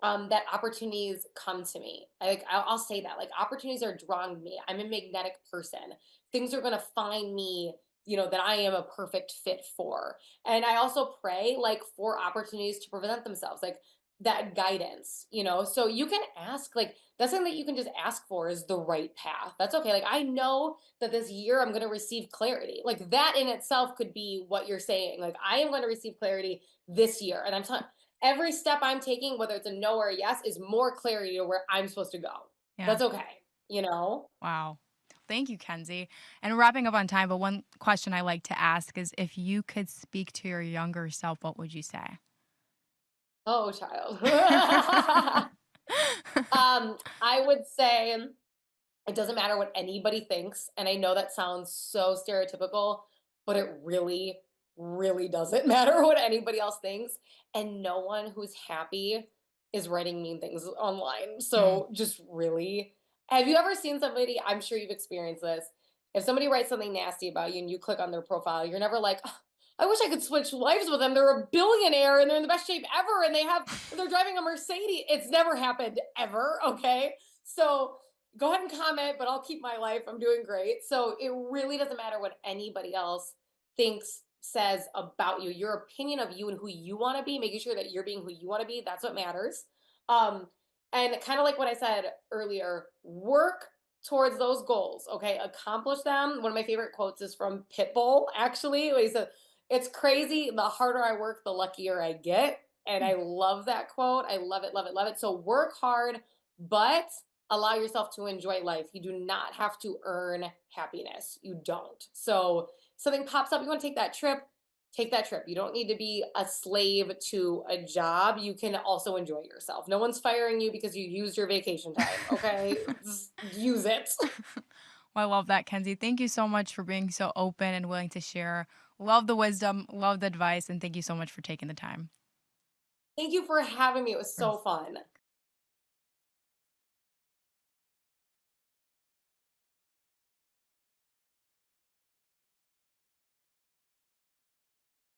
that opportunities come to me. I'll say that like opportunities are drawing me. I'm a magnetic person. Things are gonna find me, that I am a perfect fit for. And I also pray like for opportunities to present themselves, like that guidance. So you can ask, like that's something that you can just ask for is the right path. That's okay. Like I know that this year I'm gonna receive clarity. Like that in itself could be what you're saying. Like I am going to receive clarity this year. And I'm telling every step I'm taking, whether it's a no or a yes, is more clarity to where I'm supposed to go. Yeah. That's okay, you know? Wow. Thank you, Kenzie. And wrapping up on time, but one question I like to ask is if you could speak to your younger self, what would you say? Oh, child. I would say it doesn't matter what anybody thinks. And I know that sounds so stereotypical, but it really, really doesn't matter what anybody else thinks. And no one who's happy is writing mean things online. Mm. So just really, have you ever seen somebody? I'm sure you've experienced this. If somebody writes something nasty about you and you click on their profile, you're never like, "Oh, I wish I could switch lives with them. They're a billionaire and they're in the best shape ever and they're driving a Mercedes." It's never happened ever. Okay. So go ahead and comment, but I'll keep my life. I'm doing great. So it really doesn't matter what anybody else thinks, says about you. Your opinion of you and who you want to be, making sure that you're being who you want to be, that's what matters. Um, and kind of like what I said earlier, work towards those goals. Okay, accomplish them. One of my favorite quotes is from Pitbull, actually. He said, "It's crazy. The harder I work, the luckier I get." And I love that quote. I love it, love it, love it. So work hard, but allow yourself to enjoy life. You do not have to earn happiness. You don't. So something pops up, you want to take that trip. You don't need to be a slave to a job. You can also enjoy yourself. No one's firing you because you used your vacation time. Okay. Just use it. Well, I love that, Kenzie. Thank you so much for being so open and willing to share. Love the wisdom, love the advice, and thank you so much for taking the time. Thank you for having me. It was Of so course. fun.